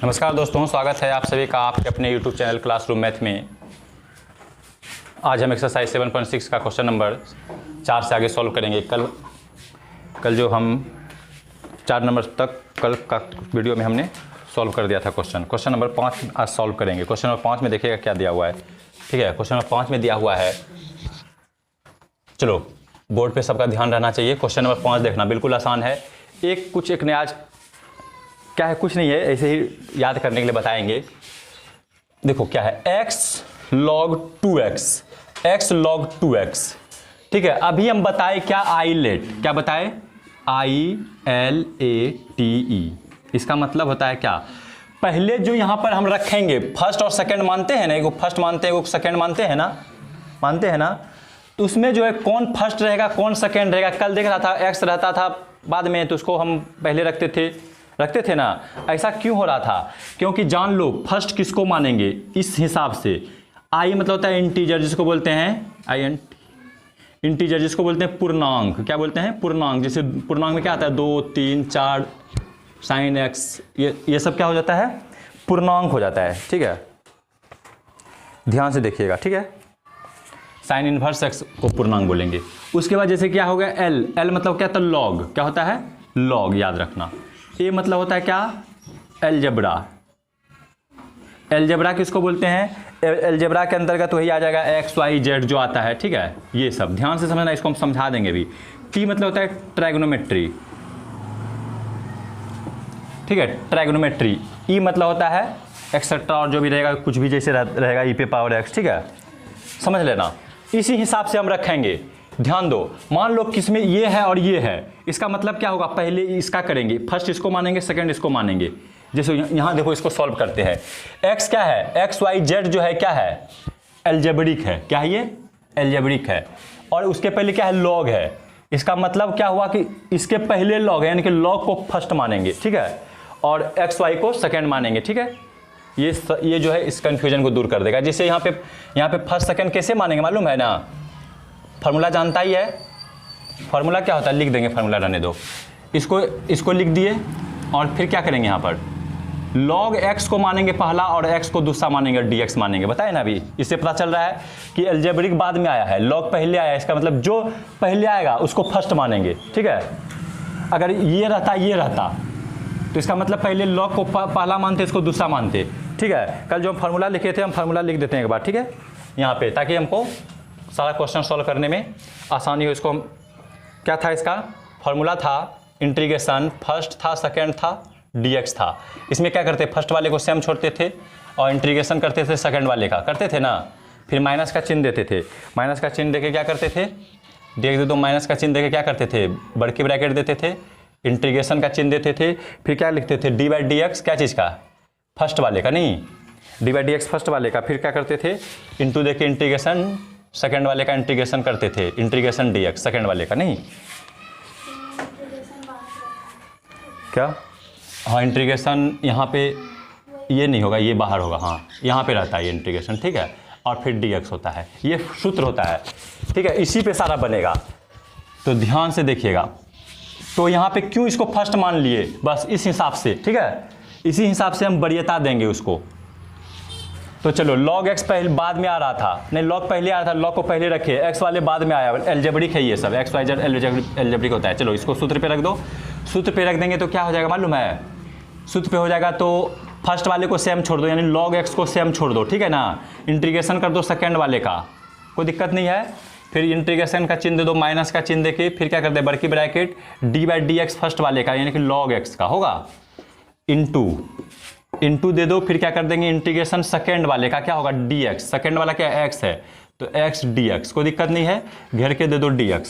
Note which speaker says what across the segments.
Speaker 1: नमस्कार दोस्तों, स्वागत है आप सभी का आपके अपने YouTube चैनल क्लासरूम मैथ में। आज हम एक्सरसाइज 7.6 का क्वेश्चन नंबर 4 से आगे सॉल्व करेंगे। कल जो हम 4 नंबर तक कल का वीडियो में हमने सॉल्व कर दिया था क्वेश्चन नंबर 5 आज सॉल्व करेंगे। क्वेश्चन नंबर 5 में देखिएगा क्या दिया हुआ है। ठीक है, क्वेश्चन नंबर 5 में दिया हुआ है, चलो बोर्ड पे सबका ध्यान रहना चाहिए। क्वेश्चन नंबर 5 देखना बिल्कुल आसान है। एक नया क्या है, कुछ नहीं है, ऐसे ही याद करने के लिए बताएंगे। देखो क्या है, x log 2x, x log 2x। ठीक है, अभी हम बताए क्या, आईलेट, क्या बताए, ILATE। इसका मतलब होता है क्या, पहले जो यहां पर हम रखेंगे फर्स्ट और सेकंड मानते हैं ना, एक फर्स्ट मानते हैं एक सेकंड मानते हैं ना, तो उसमें जो है कौन फर्स्ट रहेगा कौन सेकंड रहेगा। कल देख रहा था x रहता था बाद में, तो उसको हम पहले रखते थे ना। ऐसा क्यों हो रहा था, क्योंकि जान लो फर्स्ट किसको मानेंगे इस हिसाब से। आई मतलब होता है इंटीजर, जिसको बोलते हैं इंटीजर, जिसको बोलते हैं पूर्णांक। क्या बोलते हैं, पूर्णांक। जैसे पूर्णांक में क्या आता है, 2, 3, 4 साइन एक्स, ये सब क्या हो जाता है, पूर्णांक हो जाता है। ठीक है, ध्यान से देखिएगा। ठीक है, साइन इनवर्स एक्स को पूर्णांक बोलेंगे। उसके बाद जैसे क्या हो गया, एल मतलब क्या था, लॉग। क्या होता है, लॉग, याद रखना। ए मतलब होता है क्या, एलजेब्रा किसको बोलते हैं, एलजेब्रा के अंतर्गत वही आ जाएगा एक्स वाई जेड जो आता है। ठीक है, ये सब ध्यान से समझना, इसको हम समझा देंगे भी। टी मतलब होता है ट्राइगोनोमेट्री। ठीक है, ट्राइगोनोमेट्री। ई मतलब होता है एक्सेट्रा, और जो भी रहेगा कुछ भी जैसे रहेगा ई पे पावर एक्स। ठीक है, समझ लेना, इसी हिसाब से हम रखेंगे। ध्यान दो, मान लो किसमें ये है और ये है, इसका मतलब क्या होगा, पहले इसका करेंगे, फर्स्ट इसको मानेंगे सेकंड इसको मानेंगे। जैसे यहां देखो, इसको सॉल्व करते हैं। एक्स क्या है, एक्स वाई जेड जो है क्या है, एल्जेब्रिक है। क्या है ये, एल्जेब्रिक है। और उसके पहले क्या है, लॉग है। इसका मतलब क्या हुआ कि इसके पहले लॉग है, यानी कि लॉग को फर्स्ट मानेंगे। ठीक है, और एक्स वाई को सेकेंड मानेंगे। ठीक है, ये जो है इस कंफ्यूजन को दूर कर देगा। जैसे यहाँ पे फर्स्ट सेकंड कैसे मानेंगे मालूम है ना, फार्मूला जानता ही है। फार्मूला क्या होता है, लिख देंगे, फार्मूला रहने दो, इसको लिख दिए। और फिर क्या करेंगे, यहाँ पर log x को मानेंगे पहला और x को दूसरा मानेंगे, dx मानेंगे। बताए ना अभी, इससे पता चल रहा है कि एल्जेब्रिक बाद में आया है, log पहले आया है। इसका मतलब जो पहले आएगा उसको फर्स्ट मानेंगे। ठीक है, अगर ये रहता तो इसका मतलब पहले log को पहला मानते, इसको दूसरा मानते। ठीक है, कल जो हम फार्मूला लिखे थे, हम फार्मूला लिख देते हैं एक बार। ठीक है, यहाँ पे, ताकि हमको सारा क्वेश्चन सॉल्व करने में आसानी हो। इसको क्या था, इसका फार्मूला था इंटीग्रेशन, फर्स्ट था सेकंड था dx था। इसमें क्या करते, फर्स्ट वाले को सेम छोड़ते थे और इंटीग्रेशन करते थे सेकंड वाले का, करते थे ना। फिर माइनस का चिन्ह देते थे, माइनस का चिन्ह देके क्या करते थे, देख दे दो, माइनस का चिन्ह देके क्या करते थे, बड़की ब्रैकेट देते थे, इंटीग्रेशन का चिन्ह देते थे। फिर क्या लिखते थे, d/dx, क्या चीज़ का, फर्स्ट वाले का, नहीं, d/dx फर्स्ट वाले का। फिर क्या करते थे, इंटू देके इंटीग्रेशन सेकंड वाले का इंटीग्रेशन करते थे, इंटीग्रेशन dx सेकंड वाले का, नहीं क्या, हाँ इंटीग्रेशन यहाँ पे ये नहीं होगा, ये बाहर होगा, हाँ यहाँ पे रहता है ये इंटीग्रेशन। ठीक है, और फिर dx होता है, ये सूत्र होता है। ठीक है, इसी पे सारा बनेगा, तो ध्यान से देखिएगा। तो यहाँ पे क्यों इसको फर्स्ट मान लिए, बस इस हिसाब से। ठीक है, इसी हिसाब से हम वरीयता देंगे उसको। तो चलो, log x पहले बाद में आ रहा था, नहीं log पहले आ रहा था, log को पहले रखे, x वाले बाद में आया, एल्जेब्रिक है ये सब, x y z एल्जेब्रिक होता है। चलो इसको सूत्र पे रख दो, सूत्र पे रख देंगे तो क्या हो जाएगा मालूम है, सूत्र पे हो जाएगा तो फर्स्ट वाले को सेम छोड़ दो, यानी log x को सेम छोड़ दो। ठीक है ना, इंटीग्रेशन कर दो सेकंड वाले का, कोई दिक्कत नहीं है। फिर इंटीग्रेशन का चिन्ह दे दो, माइनस का चिन्ह देके, फिर क्या कर दे, बड़की ब्रैकेट d/dx फर्स्ट वाले का, यानी कि log x का होगा, इंटू दे दो। फिर क्या कर देंगे, इंटीग्रेशन सेकंड वाले का क्या होगा, dx, सेकंड वाला क्या x है, तो x dx, कोई दिक्कत नहीं है, घेर के दे दो dx।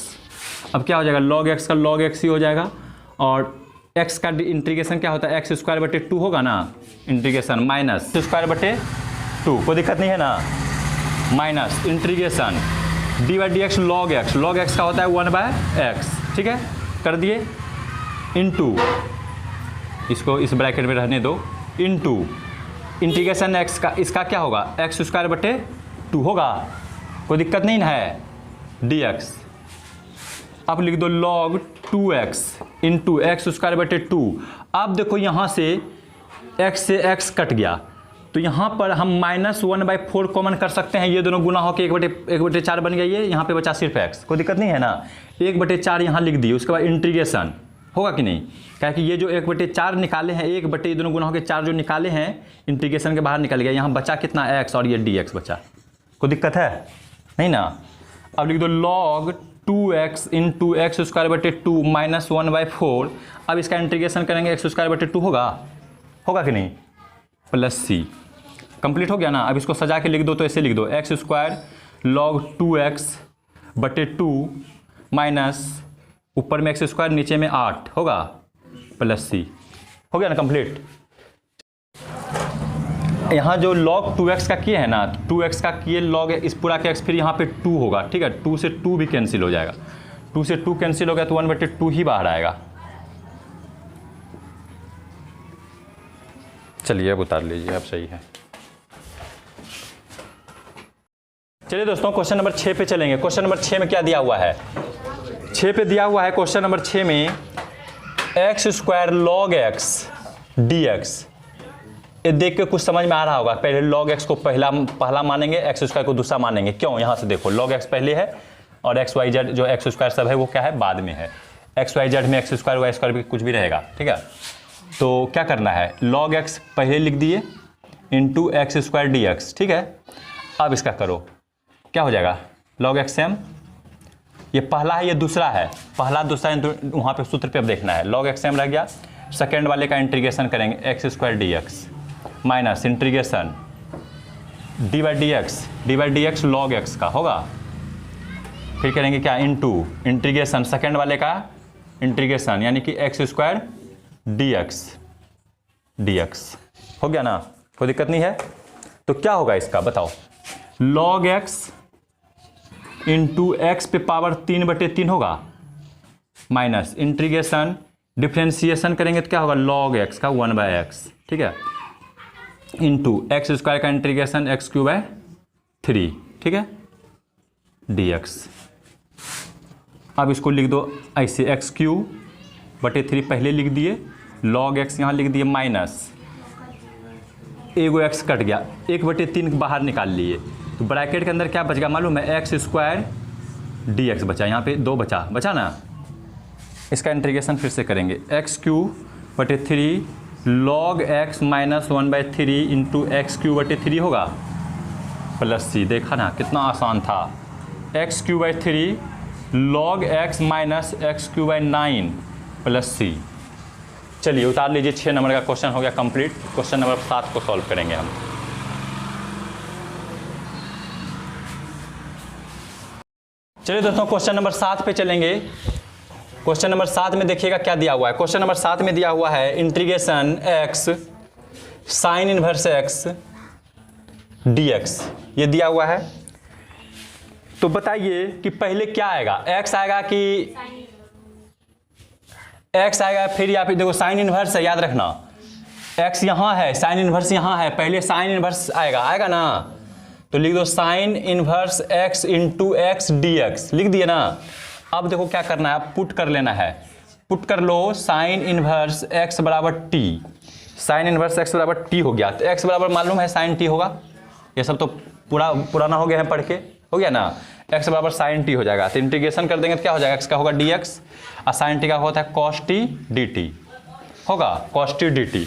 Speaker 1: अब क्या हो जाएगा, log x का log x ही हो जाएगा, और x का इंटीग्रेशन क्या होता है, x²/2 होगा ना, इंटीग्रेशन माइनस x²/2, कोई दिक्कत नहीं है ना, minus integration d/dx log x का होता है 1/x। ठीक है, कर दिए, इंटू, इसको इस ब्रैकेट में रहने दो, इंटू इंटीग्रेशन x का, इसका क्या होगा, x²/2 होगा, कोई दिक्कत नहीं ना है, dx। अब लिख दो log 2x इंटू x²/2। अब देखो यहाँ से x से x कट गया, तो यहाँ पर हम -1/4 कॉमन कर सकते हैं, ये दोनों गुना होकर 1/4 बन गया, ये यहाँ पे बचा सिर्फ x, कोई दिक्कत नहीं है ना। 1/4 यहाँ लिख दिए, उसके बाद इंटीग्रेशन होगा कि नहीं, क्या कि ये जो 1/4 निकाले हैं, 1 ये दोनों गुना होकर 4 जो निकाले हैं इंटीग्रेशन के बाहर निकल गया, यहाँ बचा कितना x और ये dx बचा, कोई दिक्कत है नहीं ना। अब लिख दो log 2x into x square बटे 2 -1/4, अब इसका इंटीग्रेशन करेंगे x स्क्वायर बटे 2 होगा कि नहीं, प्लस c, कंप्लीट हो गया ना। अब इसको सजा के लिख दो, तो ऐसे लिख दो एक्स स्क्वायर log 2x बटे 2 माइनस ऊपर में एक्स स्क्वायर नीचे में 8 होगा प्लस c, हो गया ना कंप्लीट। यहाँ जो log 2x का किए है ना, 2x का किए log इस पूरा के x, फिर यहाँ पे 2 होगा, ठीक है, 2 से 2 भी कैंसिल हो जाएगा, 2 से 2 कैंसिल हो गया तो 1/2 ही बाहर आएगा। चलिए अब उतार लीजिए, अब सही है। चलिए दोस्तों क्वेश्चन नंबर 6 पे चलेंगे। क्वेश्चन नंबर 6 में क्या दिया हुआ है, 6 पे दिया हुआ है क्वेश्चन नंबर 6 में x square log x dx, ये देख के कुछ समझ में आ रहा होगा। पहले log x को पहला मानेंगे, एक्स स्क्वायर को दूसरा मानेंगे, क्यों, यहाँ से देखो log x पहले है और एक्स वाई जेड जो एक्स स्क्वायर सब है वो क्या है, बाद में है। एक्स वाई जेड में एक्स स्क्वायर वाई स्क्वायर भी कुछ भी रहेगा, ठीक है। तो क्या करना है, log x पहले लिख दिए into x square D x, ठीक है। अब इसका करो, क्या हो जाएगा, log x m, ये पहला है ये दूसरा है, पहला दूसरा वहाँ पे सूत्र पे अब देखना है, log x m रह गया। सेकेंड वाले का इंटीग्रेशन करेंगे x square D x minus integration D by D x log x का होगा, फिर करेंगे क्या, इंटू इंटीग्रेशन सेकेंड वाले का इंटीग्रेशन यानी कि एक्स स्क्वायर डी एक्स हो गया ना, कोई दिक्कत नहीं है। तो क्या होगा इसका बताओ, log x इंटू एक्स पे पावर 3/3 होगा माइनस इंटीग्रेशन डिफ्रेंशिएशन करेंगे तो क्या होगा, log x का 1/x, ठीक है, इंटू एक्स स्क्वायर का इंटीग्रेशन x³ 3, ठीक है, dx। अब इसको लिख दो ऐसे x³ पहले लिख दिए, log x यहाँ लिख दिए माइनस एगो x कट गया, 1/3 बाहर निकाल लिए, तो ब्रैकेट के अंदर क्या बच गया मालूम है, एक्स स्क्वायर dx बचा, यहाँ पे 2 बचा ना। इसका इंटीग्रेशन फिर से करेंगे x³ log x minus 1/3 into x³ होगा प्लस c, देखा ना कितना आसान था, x³ log x minus x³ plus c। चलिए उतार लीजिए, 6 नंबर का क्वेश्चन हो गया कंप्लीट। क्वेश्चन नंबर 7 को सॉल्व करेंगे हम। चलिए दोस्तों क्वेश्चन नंबर 7 पे चलेंगे। क्वेश्चन नंबर 7 में देखिएगा क्या दिया हुआ है। क्वेश्चन नंबर 7 में दिया हुआ है integration x sine inverse x dx, ये दिया हुआ है। तो बताइए कि पहले क्या आएगा, x आएगा कि x आएगा फिर, या फिर देखो साइन इनवर्स है, याद रखना x यहाँ है, साइन इनवर्स यहाँ है, पहले साइन इनवर्स आएगा ना, तो लिख दो sign inverse x into x dx, लिख दिए ना। अब देखो क्या करना है, पुट कर लेना है, पुट कर लो साइन इनवर्स x बराबर t, साइन इनवर्स x बराबर t हो गया, तो x बराबर मालूम है साइन t होगा, ये सब तो पुराना हो गया है पढ़ के, हो गया ना, x बराबर साइन t हो जाएगा। तो इंटीग्रेशन कर देंगे तो क्या हो जाएगा, x का होगा dx और साइन t का होता है cos t dt, होगा cos t dt।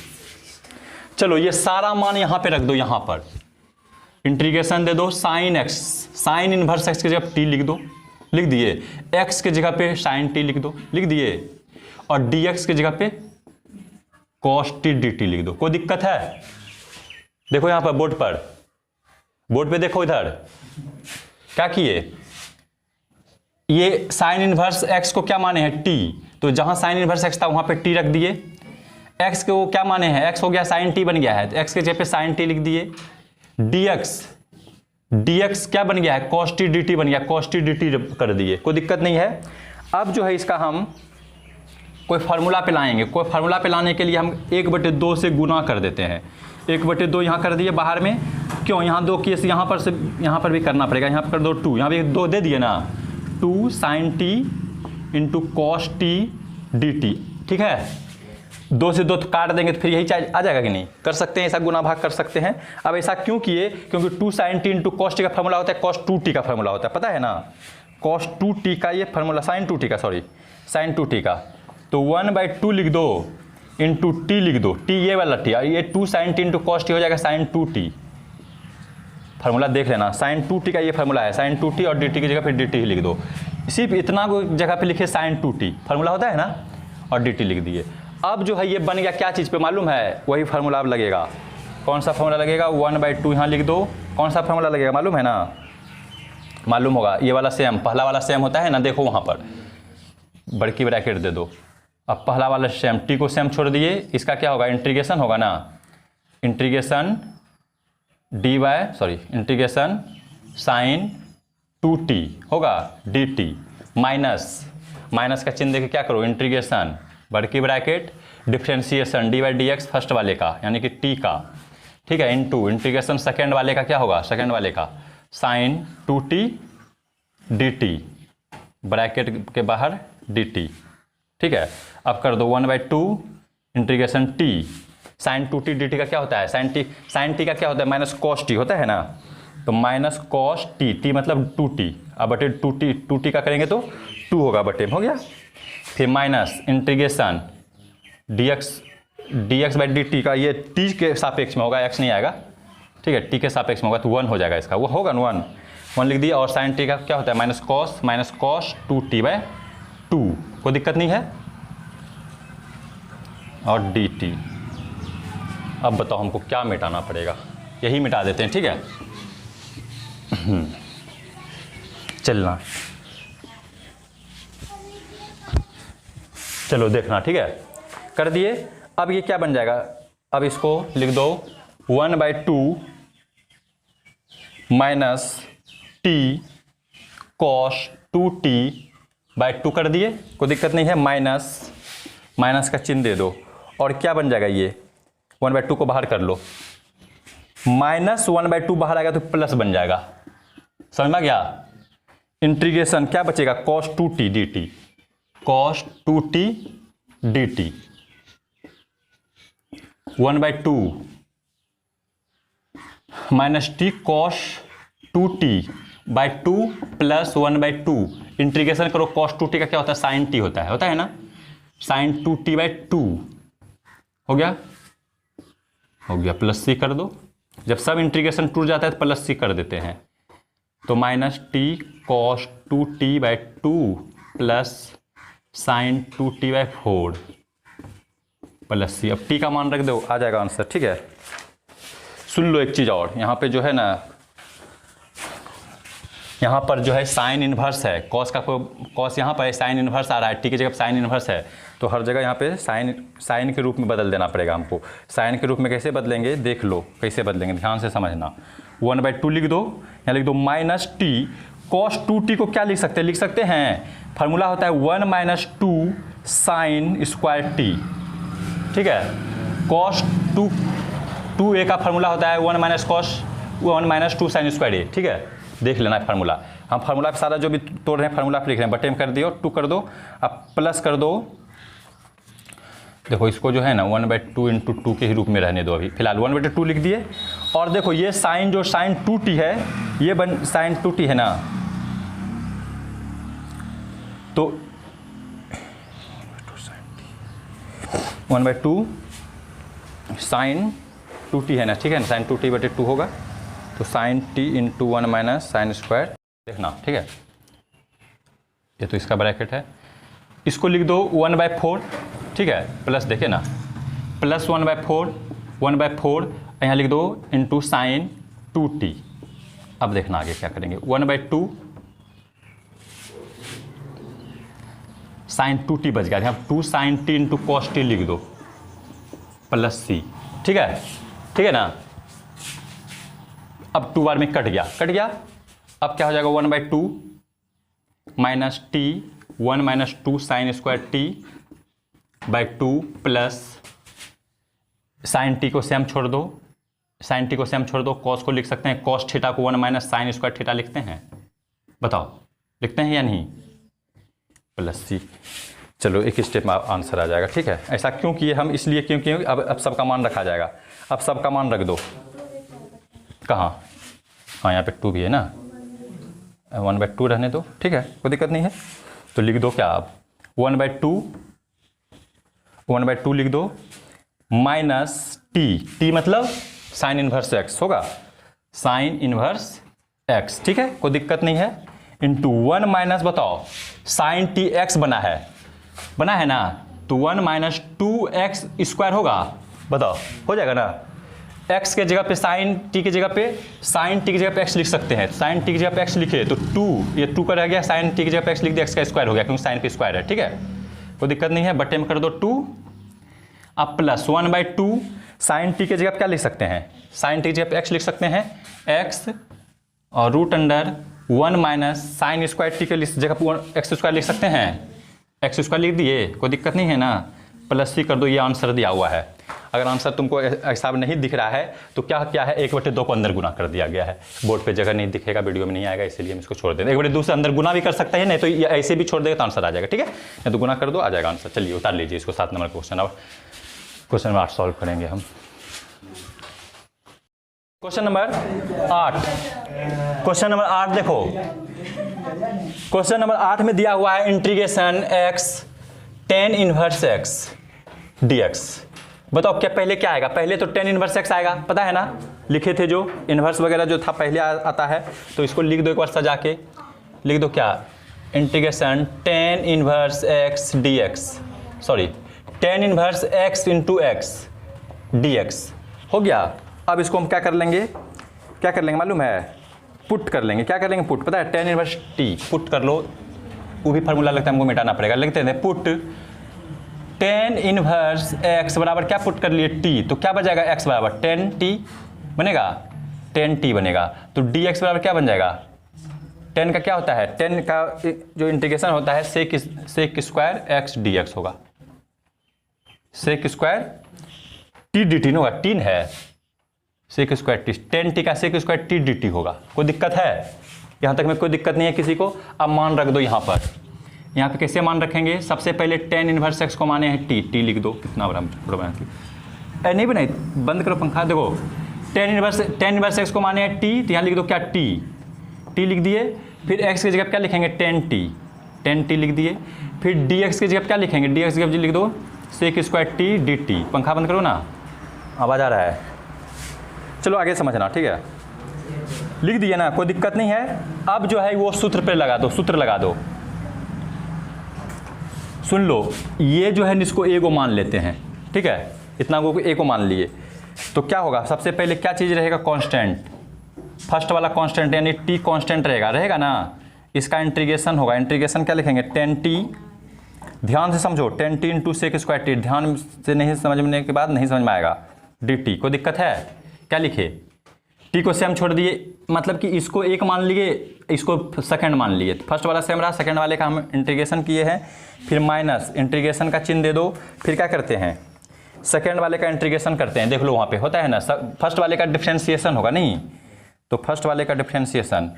Speaker 1: चलो ये सारा मान यहाँ पे रख दो, यहाँ पर इंटीग्रेशन दे दो sine x, sine inverse x की जगह t लिख दो, लिख दिए, x के जगह पे साइन t लिख दो, लिख दिए, और dx के जगह पे cos t dt लिख दो। कोई दिक्कत है, देखो यहाँ पर बोर्ड पे देखो, इधर क्या किए, ये साइन इनवर्स x को क्या माने हैं t, तो जहां साइन इनवर्स x था वहां पे t रख दिए, x को क्या माने हैं, x हो गया साइन t बन गया है, तो x के जगह पे साइन t लिख दिए, dx क्या बन गया है, cos t dt बन गया, cos t dt कर दिए, कोई दिक्कत नहीं है। अब जो है इसका हम कोई फार्मूला पे लाएंगे, कोई फार्मूला पे लाने के लिए हम 1/2 से गुना कर देते हैं, 1/2 यहाँ कर दिए बाहर में, क्यों, यहाँ 2 केस यहाँ पर से यहाँ पर भी करना पड़ेगा, यहाँ पर कर दो 2, यहाँ भी 2 दे दिए ना, 2 sin t into cos t dt, ठीक है। 2 से 2 तो काट देंगे तो फिर यही आ जाएगा कि नहीं, कर सकते हैं, ऐसा गुना भाग कर सकते हैं। अब ऐसा क्यों किए, क्योंकि 2 sin t into cos t का फॉर्मूला होता है cos 2t का फॉर्मूला होता है, पता है ना, cos 2t का ये फॉर्मूला sin 2t का, सॉरी sin 2t का, तो 1/2 लिख दो इंटू t लिख दो, t ये वाला t, और ये 2 sin t into cos t हो जाएगा sin 2t। फार्मूला देख लेना, sin 2t का ये फार्मूला है, sin 2t और dt की जगह फिर dt ही लिख दो, सिर्फ इतना जगह पे लिखे sin 2t फार्मूला होता है ना, और dt लिख दिए। अब जो है ये बन गया क्या चीज़ पे मालूम है, वही फार्मूला अब लगेगा। कौन सा फार्मूला लगेगा, 1/2 यहाँ लिख दो, कौन सा फार्मूला लगेगा मालूम है ना, मालूम होगा, ये वाला सेम, पहला वाला सेम होता है ना, देखो वहाँ पर बड़की ब्रैकेट दे दो। अब पहला वाला सेम, t को सेम छोड़ दिए, इसका क्या होगा, इंटीग्रेशन होगा ना, इंटीग्रेशन इंटीग्रेशन sin 2t होगा dt माइनस का चिन्ह देके क्या करो, इंटीग्रेशन बड़की ब्रैकेट डिफ्रेंशिएशन dy/dx फर्स्ट वाले का यानी कि t का, ठीक है, इनटू इंटीग्रेशन सेकेंड वाले का क्या होगा, सेकेंड वाले का sin 2t dt ब्रैकेट के बाहर dt, ठीक है। अब कर दो 1/2 integration t sin 2t dt का क्या होता है, sin t का क्या होता है, माइनस cos t होता है ना, तो माइनस cos t मतलब 2t, अब बटे 2t का करेंगे तो 2 होगा, बटे हो गया। फिर माइनस इंटीग्रेशन dx/dt का, ये t के सापेक्ष में होगा, x नहीं आएगा, ठीक है, t के सापेक्ष में होगा तो 1 हो जाएगा इसका, वो होगा ना 1 लिख दिया। और sin t का क्या होता है, माइनस cos 2t/2, कोई दिक्कत नहीं है, और dt। अब बताओ हमको क्या मिटाना पड़ेगा, यही मिटा देते हैं, ठीक है। चलना, चलो देखना, ठीक है, कर दिए। अब ये क्या बन जाएगा, अब इसको लिख दो 1/2 माइनस t cos 2t/2 कर दिए, कोई दिक्कत नहीं है, माइनस का चिन्ह दे दो, और क्या बन जाएगा, ये 1/2 को बाहर कर लो, -1/2 बाहर आएगा तो प्लस बन जाएगा, समझ में गया। इंटीग्रेशन क्या बचेगा, cos 2t dt, cos 2t dt 1/2 minus t cos 2t/2 plus 1/2 integration करो, cos 2t का क्या होता है, sin t होता है ना, sin 2t/2 हो गया, प्लस c कर दो, जब सब इंटीग्रेशन टूट जाता है तो प्लस c कर देते हैं, तो minus t cos 2t/2 plus sin 2t/4 plus c। अब t का मान रख दो, आ जाएगा आंसर, ठीक है। सुन लो एक चीज़ और, यहाँ पे जो है ना, यहाँ पर जो है साइन इन्वर्स है, कॉस का कॉस यहाँ पर साइन इन्वर्स आ रहा है, टी की जगह साइन इन्वर्स है, तो हर जगह यहाँ पे साइन के रूप में बदल देना पड़ेगा हमको। साइन के रूप में कैसे बदलेंगे, देख लो कैसे बदलेंगे, ध्यान से समझना। 1/2 लिख दो, यहाँ लिख दो माइनस टी कॉस 2t को क्या लिख सकते हैं, फार्मूला होता है 1 - 2 साइन स्क्वायर टी, ठीक है। कॉस 2a का फार्मूला होता है 1 - 2 साइन स्क्वायर ए, ठीक है, देख लेना फार्मूला। हम फार्मूला पे सारा जो भी तोड़ रहे हैं फार्मूला पे लिख रहे हैं, बटे में कर दियो 2 कर दो, अब प्लस कर दो। देखो इसको जो है ना 1/2 × 2 के ही रूप में रहने दो, अभी फिलहाल 1/2 लिख दिए। और देखो ये साइन जो साइन 2t है, ये साइन 2t है ना, तो 1/2 साइन 2t है ना, ठीक है ना, साइन 2t/2 होगा, तो साइन t × 1 - साइन स्क्वायर देखना, ठीक है। ये तो इसका ब्रैकेट है, इसको लिख दो 1/4, ठीक है, प्लस देखे ना, प्लस 1/4 यहाँ लिख दो इंटू साइन 2t। अब देखना आगे क्या करेंगे, 1/2 साइन 2t बच गया, यहाँ 2 साइन t × cos t लिख दो प्लस c, ठीक है ना। अब 2 बार में कट गया, अब क्या हो जाएगा 1/2 minus T 1 - 2 sine square t/2 plus sign T को सेम छोड़ दो, कॉस को लिख सकते हैं, कॉस थीटा को 1 - साइन स्क्वायर थीटा लिखते हैं, बताओ लिखते हैं या नहीं, प्लस सी। चलो एक स्टेप में आंसर आ जाएगा, ठीक है। ऐसा क्यों किए हम, इसलिए क्योंकि अब सबका मान रखा जाएगा। अब सबका मान रख दो, कहाँ, हाँ यहाँ पे 2 भी है ना, 1/2 रहने दो, ठीक है, कोई दिक्कत नहीं है। तो लिख दो क्या आप, 1/2 लिख दो माइनस टी मतलब साइन इनवर्स एक्स होगा, साइन इनवर्स एक्स, ठीक है, कोई दिक्कत नहीं है, इंटू 1 माइनस बताओ साइन टी एक्स बना है ना, तो 1 माइनस 2x स्क्वायर होगा, बताओ हो जाएगा ना। x के जगह पे साइन टी की जगह पे साइन टी की जगह पे x लिख सकते हैं, साइन टी की जगह पे x लिखे तो 2, ये 2 का रह गया, साइन टी की जगह पे x लिख दिया, x का स्क्वायर हो गया क्योंकि साइन पे स्क्वायर है, ठीक है, कोई दिक्कत नहीं है। बट्टे में कर दो 2, अब प्लस 1/2 साइन टी की जगह पे क्या लिख सकते हैं, साइन टी की जगह पे x लिख सकते हैं x, और root under 1 minus sine square t के जगह पे x स्क्वायर लिख सकते हैं, x स्क्वायर लिख दिए, कोई दिक्कत नहीं है ना, प्लस c कर दो, ये आंसर दिया हुआ है। अगर आंसर तुमको ऐसा नहीं दिख रहा है तो क्या है 1/2 को अंदर गुना कर दिया गया है, बोर्ड पे जगह नहीं दिखेगा, वीडियो में नहीं आएगा, इसलिए हम इसको छोड़ देते हैं। 1/2 से अंदर गुना भी कर सकता है, नहीं तो ये ऐसे भी छोड़ देगा तो आंसर आ जाएगा, ठीक है, नहीं तो गुना कर दो आ जाएगा आंसर। चलिए उतार लीजिए इसको, 7 नंबर क्वेश्चन। अब क्वेश्चन नंबर 8 सॉल्व करेंगे हम। क्वेश्चन नंबर 8, क्वेश्चन नंबर 8 देखो, क्वेश्चन नंबर 8 में दिया हुआ है integration x tan inverse x dx। बताओ क्या पहले क्या आएगा, पहले तो tan इनवर्स x आएगा, पता है ना, लिखे थे जो इनवर्स वगैरह जो था पहले आता है, तो इसको लिख दो एक बार सजा के, लिख दो क्या, integration tan inverse x dx, sorry tan inverse x into x dx हो गया। अब इसको हम क्या कर लेंगे मालूम है, पुट कर लेंगे, क्या कर लेंगे पुट, पता है tan इनवर्स t, पुट कर लो, वो भी फार्मूला लगता है हमको मिटाना पड़ेगा, लिखते हैं पुट tan इनवर्स x बराबर क्या पुट कर लिए t, तो क्या बन x बराबर tan t बनेगा, tan t बनेगा, तो dx बराबर क्या बन जाएगा, tan का क्या होता है, tan का जो इंटीग्रेशन होता है sec स्क्वायर x dx होगा, sec स्क्वायर t dt होगा, तीन है sec square t, tan t का sec स्क्वायर t dt होगा, कोई दिक्कत है, यहाँ तक में कोई दिक्कत नहीं है किसी को। अब मान रख दो यहाँ पे कैसे मान रखेंगे, सबसे पहले tan इनवर्स x को माने हैं t लिख दो, कितना बड़ा नहीं बनाई, बंद करो पंखा, देखो tan इनवर्स x को माने हैं t, तो यहाँ लिख दो क्या t लिख दिए, फिर x की जगह क्या लिखेंगे tan t लिख दिए, फिर dx की जगह क्या लिखेंगे, dx की जगह लिख दो sec स्क्वायर t dt, पंखा बंद करो ना, आवाज़ आ रहा है, चलो आगे समझना, ठीक है, लिख दिए ना, कोई दिक्कत नहीं है। अब जो है वो सूत्र पे लगा दो, सूत्र लगा दो, सुन लो, ये जो है इसको a को मान लेते हैं, ठीक है, इतना को a को मान लिए, तो क्या होगा, सबसे पहले क्या चीज़ रहेगा, कांस्टेंट, फर्स्ट वाला कांस्टेंट यानी t कांस्टेंट रहेगा ना, इसका इंटीग्रेशन होगा, इंटीग्रेशन क्या लिखेंगे tan t, ध्यान से समझो tan t into sec square t, ध्यान से नहीं समझने के बाद नहीं समझ में आएगा, dt, कोई दिक्कत है, क्या लिखे, t को सेम छोड़ दिए, मतलब कि इसको एक मान लिए, इसको सेकंड मान लिए, फर्स्ट वाला सेम रहा, सेकंड वाले का हम इंटीग्रेशन किए हैं, फिर माइनस इंटीग्रेशन का चिन्ह दे दो, फिर क्या करते हैं सेकंड वाले का इंटीग्रेशन करते हैं, देख लो वहाँ पे होता है ना, फर्स्ट वाले का डिफरेंशिएशन होगा नहीं, तो फर्स्ट वाले का डिफरेंशिएशन,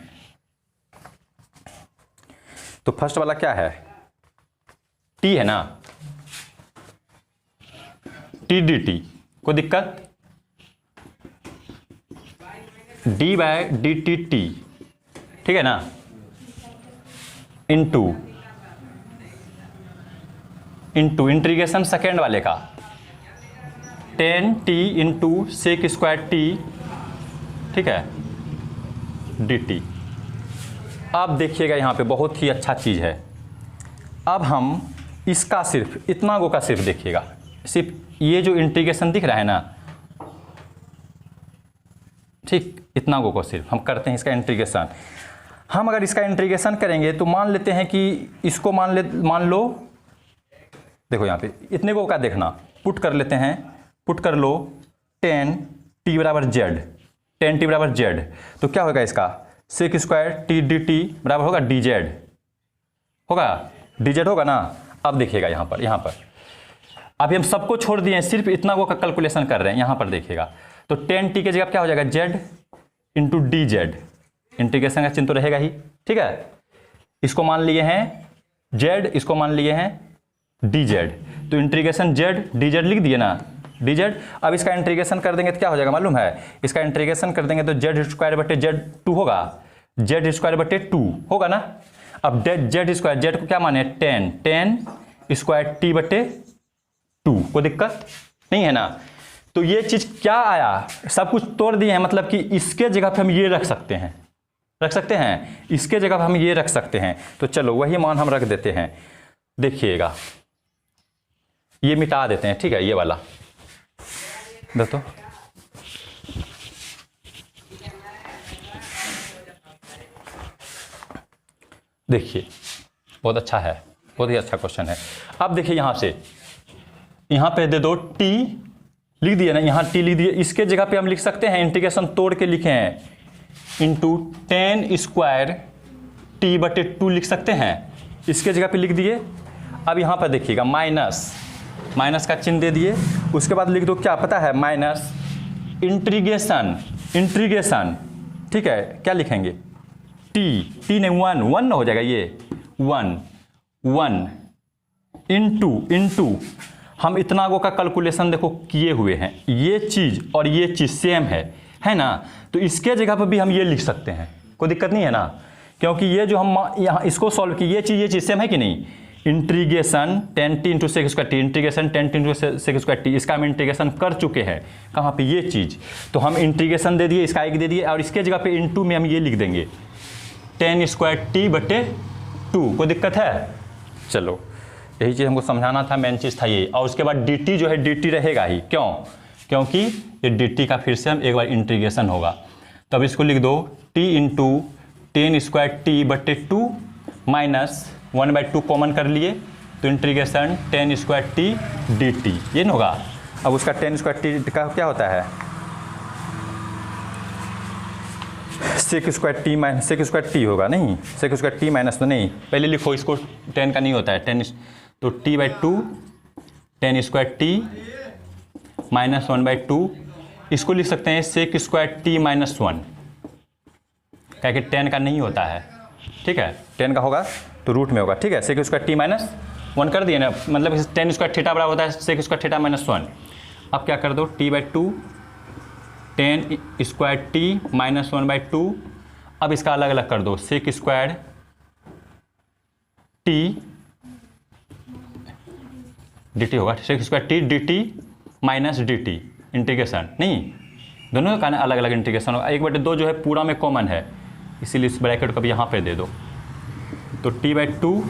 Speaker 1: तो फर्स्ट वाला क्या है t है ना, t dt, कोई दिक्कत, d by d t t, ठीक है ना, इंटू इंटीग्रेशन सेकेंड वाले का tan t into sec square t, ठीक है, dt। अब देखिएगा यहाँ पे बहुत ही अच्छा चीज़ है, अब हम इसका सिर्फ इतना गो का सिर्फ देखिएगा, सिर्फ ये जो इंटीग्रेशन दिख रहा है ना, ठीक, इतना को सिर्फ हम करते हैं इसका इंटीग्रेशन। हम अगर इसका इंटीग्रेशन करेंगे तो मान लेते हैं कि इसको मान लो, देखो यहाँ पे इतने को का देखना, पुट कर लेते हैं, पुट कर लो tan t बराबर z, तो क्या होगा इसका सेक स्क्वायर t dt बराबर होगा dz होगा ना। अब देखिएगा यहाँ पर अभी हम सबको छोड़ दिए, सिर्फ इतना को का कैलकुलेशन कर रहे हैं, यहाँ पर देखिएगा, तो tan t की जगह क्या हो जाएगा z into D Z, integration का चिन्ह तो रहेगा ही, ठीक है, इसको मान लिए हैं z, इसको मान लिए हैं डी जेड, तो इंटीग्रेशन जेड डी जेड लिख दिए ना, डी जेड। अब इसका इंटीग्रेशन कर देंगे तो क्या हो जाएगा मालूम है, इसका इंटीग्रेशन कर देंगे तो जेड स्क्वायर बटे जेड 2 होगा, जेड स्क्वायर बटे 2 होगा ना। अब जेड स्क्वायर, जेड को क्या माने 10, 10 स्क्वायर टी बटे 2, कोई दिक्कत नहीं है ना। तो ये चीज क्या आया, सब कुछ तोड़ दिए हैं, मतलब कि इसके जगह पे हम ये रख सकते हैं, रख सकते हैं, इसके जगह पे हम ये रख सकते हैं। तो चलो वही मान हम रख देते हैं, देखिएगा ये मिटा देते हैं, ठीक है, ये वाला दो तो देखिए, बहुत अच्छा है, बहुत ही अच्छा क्वेश्चन है। अब देखिए यहाँ से, यहाँ पे दे दो टी लिख दिए ना, यहाँ टी लिख दिए, इसके जगह पे हम लिख सकते हैं, इंटीग्रेशन तोड़ के लिखे हैं, इंटू 10 स्क्वायर टी बटे 2 लिख सकते हैं, इसके जगह पे लिख दिए। अब यहाँ पर देखिएगा माइनस, माइनस का चिन्ह दे दिए, उसके बाद लिख दो क्या पता है, माइनस इंटीग्रेशन, इंटीग्रेशन, ठीक है, क्या लिखेंगे टी ने 1 हो जाएगा, ये 1 इंटू हम इतना गो का कैलकुलेशन देखो किए हुए हैं, ये चीज़ और ये चीज़ सेम है ना, तो इसके जगह पर भी हम ये लिख सकते हैं, कोई दिक्कत नहीं है ना, क्योंकि ये जो हम यहाँ इसको सॉल्व की, ये चीज़ सेम है कि नहीं। Integration 10t into sec square t, integration 10t into sec square t, इसका हम इंटीग्रेशन कर चुके हैं, कहाँ पे ये चीज़, तो हम इंटीग्रेशन दे दिए, इसका एक दे दिए, और इसके जगह पे इंटू में हम ये लिख देंगे 10 स्क्वायर टी बटे 2, कोई दिक्कत है। चलो यही चीज़ हमको समझाना था, मेन चीज़ था ये। और उसके बाद dt जो है dt रहेगा ही, क्यों, क्योंकि ये dt का फिर से हम एक बार इंटीग्रेशन होगा, तब इसको लिख दो t इंटू 10 स्क्वायर टी बटे 2 माइनस 1/2 कॉमन कर लिए, तो इंटीग्रेशन 10 स्क्वायर टी dt, ये नहीं होगा। अब उसका 10 स्क्वायर टी का क्या होता है, sec square t minus sec square t होगा, नहीं सेक स्क्वायर टी माइनस तो नहीं, पहले लिखो इसको, 10 का नहीं होता है 10, तो t/2 10 स्क्वायर टी माइनस 1/2, इसको लिख सकते हैं सेक स्क्वायर टी माइनस 1, क्या कि 10 का नहीं होता है, ठीक है, 10 का होगा तो रूट में होगा, ठीक है, सेक स्क्वायर टी माइनस 1 कर दिए ना, मतलब 10 स्क्वायर थीटा बराबर होता है सेक स्क्वायर थीटा माइनस 1। अब क्या कर दो t/2 10 स्क्वायर टी माइनस 1/2, अब इसका अलग अलग कर दो, सेक स्क्वायर टी dt होगा, sec square t dt minus dt, integration नहीं, दोनों का अलग अलग इंटीग्रेशन होगा, 1/2 जो है पूरा में कॉमन है, इसीलिए इस ब्रैकेट को भी यहाँ पे दे दो, तो t/2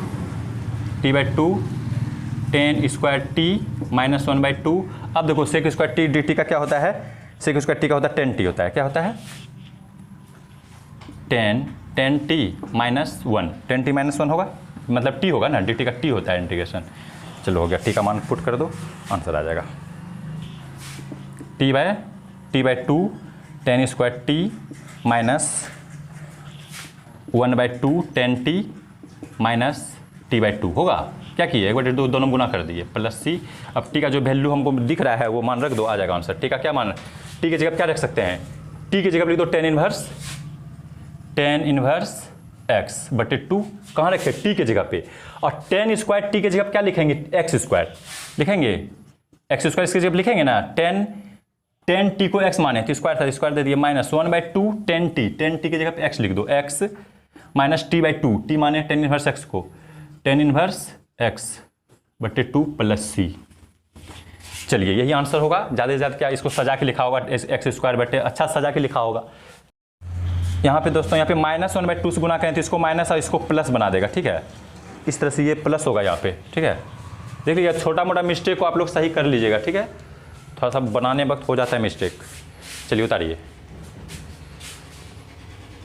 Speaker 1: 10 स्क्वायर टी माइनस 1/2। अब देखो सेक स्क्वायर टी dt का क्या होता है, सेक स्क्वायर टी का होता है 10t होता है, क्या होता है 10t माइनस 1, 10t माइनस 1 होगा, मतलब t होगा ना, dt का t होता है इंटीग्रेशन। चलो हो गया, t का मान पुट कर दो, आंसर आ जाएगा t/2 10 square t minus 1/2 10t minus t/2 होगा। क्या किए, 1/2 दोनों गुना कर दिए, प्लस c। अब t का जो वैल्यू हमको दिख रहा है वो मान रख दो, आ जाएगा आंसर। t का क्या मान, t की जगह क्या रख सकते हैं, t की जगह लिख दो tan इनवर्स x बटे 2, कहाँ रखे t के जगह पे, और tan स्क्वायर t के जगह क्या लिखेंगे, x स्क्वायर लिखेंगे, x स्क्वायर इसकी जगह लिखेंगे ना, tan t को x माने तो स्क्वायर था, स्क्वायर दे दिए, माइनस 1/2 tan t के जगह पे x लिख दो, x माइनस t/2, t माने tan इनवर्स x को, tan इनवर्स x बटे 2 प्लस c। चलिए यही आंसर होगा, ज़्यादा से ज़्यादा क्या इसको सजा के लिखा होगा, एक्स स्क्वायर बटे, अच्छा सजा के लिखा होगा। यहाँ पे दोस्तों, यहाँ पे माइनस 1/2 से गुना करें तो इसको माइनस और इसको प्लस बना देगा, ठीक है, इस तरह से ये प्लस होगा यहाँ पे, ठीक है। देख लीजिए, छोटा मोटा मिस्टेक को आप लोग सही कर लीजिएगा, ठीक है, थोड़ा सा बनाने वक्त हो जाता है मिस्टेक। चलिए उतारिए।